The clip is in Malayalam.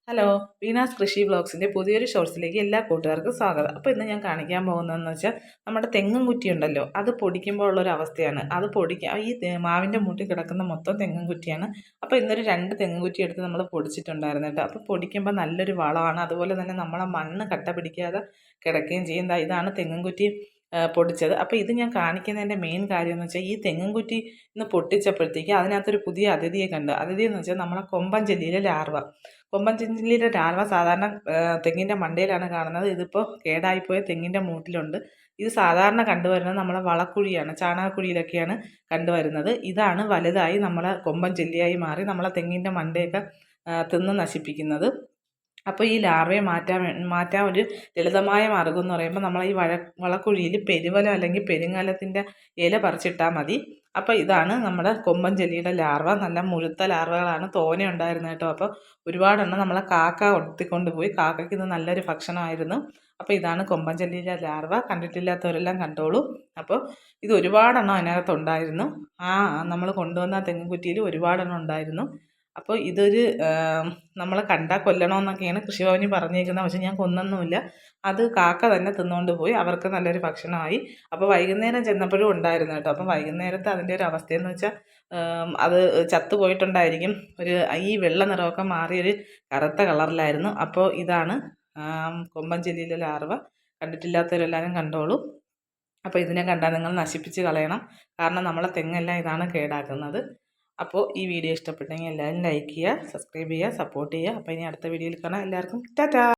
ഹലോ, വീണാസ് കൃഷി വ്ളോഗ്സിൻ്റെ പുതിയൊരു ഷോർട്സിലേക്ക് എല്ലാ കൂട്ടുകാർക്കും സ്വാഗതം. അപ്പോൾ ഇന്ന് ഞാൻ കാണിക്കാൻ പോകുന്നതെന്ന് വെച്ചാൽ നമ്മുടെ തെങ്ങും കുറ്റി ഉണ്ടല്ലോ, അത് പൊടിക്കുമ്പോൾ ഉള്ളൊരു അവസ്ഥയാണ്. അത് പൊടിക്കുക ഈ മാവിൻ്റെ മൂട്ടിൽ കിടക്കുന്ന മൊത്തം തെങ്ങും കുറ്റിയാണ്. അപ്പോൾ ഇന്നൊരു 2 തെങ്ങും കുറ്റി എടുത്ത് നമ്മൾ പൊടിച്ചിട്ടുണ്ടായിരുന്നു കേട്ടോ. അപ്പോൾ പൊടിക്കുമ്പോൾ നല്ലൊരു വളമാണ്. അതുപോലെ തന്നെ നമ്മളെ മണ്ണ് കട്ട പിടിക്കാതെ കിടക്കുകയും ചെയ്യും. ഇതാണ് തെങ്ങും കുറ്റി പൊടിച്ചത്. അപ്പോൾ ഇത് ഞാൻ കാണിക്കുന്നതിൻ്റെ മെയിൻ കാര്യം എന്ന് വെച്ചാൽ ഈ തെങ്ങും കുറ്റി ഇന്ന് പൊട്ടിച്ചപ്പോഴത്തേക്ക് അതിനകത്തൊരു പുതിയ അതിഥിയെ കണ്ട്. അതിഥി എന്ന് വെച്ചാൽ നമ്മളെ കൊമ്പൻ ചെല്ലിയിലെ ലാർവ. കൊമ്പൻ ചെല്ലിയിലെ ലാർവ സാധാരണ തെങ്ങിൻ്റെ മണ്ടയിലാണ് കാണുന്നത്. ഇതിപ്പോൾ കേടായിപ്പോയ തെങ്ങിൻ്റെ മൂട്ടിലുണ്ട്. ഇത് സാധാരണ കണ്ടുവരുന്നത് നമ്മളെ വളക്കുഴിയാണ്, ചാണകക്കുഴിയിലൊക്കെയാണ് കണ്ടുവരുന്നത്. ഇതാണ് വലുതായി നമ്മളെ കൊമ്പൻ ചെല്ലിയായി മാറി നമ്മളെ തെങ്ങിൻ്റെ മണ്ടയൊക്കെ തിന്ന് നശിപ്പിക്കുന്നത്. അപ്പോൾ ഈ ലാർവയെ മാറ്റാൻ ഒരു ലളിതമായ മാർഗ്ഗം എന്ന് പറയുമ്പോൾ നമ്മൾ ഈ വളക്കുഴിയിൽ പെരുവലം അല്ലെങ്കിൽ പെരുങ്ങലത്തിൻ്റെ ഇല പറിച്ചിട്ടാൽ മതി. അപ്പോൾ ഇതാണ് നമ്മുടെ കൊമ്പൻ ചെല്ലിയുടെ ലാർവ. നല്ല മുഴുത്ത ലാർവകളാണ്, തോനെ ഉണ്ടായിരുന്നത് കേട്ടോ. അപ്പോൾ ഒരുപാടെണ്ണം നമ്മളെ കാക്ക കൊത്തിക്കൊണ്ട് പോയി. കാക്കയ്ക്ക് ഇത് നല്ലൊരു ഭക്ഷണമായിരുന്നു. അപ്പോൾ ഇതാണ് കൊമ്പൻ ചെല്ലിയുടെ ലാർവ. കണ്ടിട്ടില്ലാത്തവരെല്ലാം കണ്ടോളൂ. അപ്പോൾ ഇത് ഒരുപാടെണ്ണം അതിനകത്തുണ്ടായിരുന്നു. നമ്മൾ കൊണ്ടുവന്ന തെങ്ങുകുറ്റിയിൽ ഒരുപാടെണ്ണം ഉണ്ടായിരുന്നു. അപ്പോൾ ഇതൊരു നമ്മൾ കണ്ടാൽ കൊല്ലണമെന്നൊക്കെയാണ് കൃഷിഭവനിൽ പറഞ്ഞേക്കുന്നത്. പക്ഷേ ഞാൻ കൊന്നൊന്നുമില്ല. അത് കാക്ക തന്നെ തിന്നുകൊണ്ട് പോയി. അവർക്ക് നല്ലൊരു ഭക്ഷണമായി. അപ്പോൾ വൈകുന്നേരം ചെന്നപ്പോഴും ഉണ്ടായിരുന്നു കേട്ടോ. അപ്പോൾ വൈകുന്നേരത്തെ അതിൻ്റെ ഒരു അവസ്ഥയെന്ന് വെച്ചാൽ അത് ചത്തു പോയിട്ടുണ്ടായിരിക്കും. ഈ വെള്ള നിറമൊക്കെ മാറിയൊരു കറുത്ത കളറിലായിരുന്നു. അപ്പോൾ ഇതാണ് കൊമ്പൻ ചെല്ലിയിലെ ലാർവ. കണ്ടിട്ടില്ലാത്തവരെല്ലാവരും കണ്ടോളൂ. അപ്പോൾ ഇതിനെ കണ്ടാൽ നിങ്ങൾ നശിപ്പിച്ച് കളയണം. കാരണം നമ്മളെ തെങ്ങെല്ലാം ഇതാണ് കേടാക്കുന്നത്. അപ്പോൾ ഈ വീഡിയോ ഇഷ്ടപ്പെട്ടെങ്കിൽ എല്ലാവരും ലൈക്ക് ചെയ്യുക, സബ്സ്ക്രൈബ് ചെയ്യുക, സപ്പോർട്ട് ചെയ്യുക. അപ്പോൾ ഇനി അടുത്ത വീഡിയോയിൽ കാണാം. എല്ലാവർക്കും ടാറ്റാ.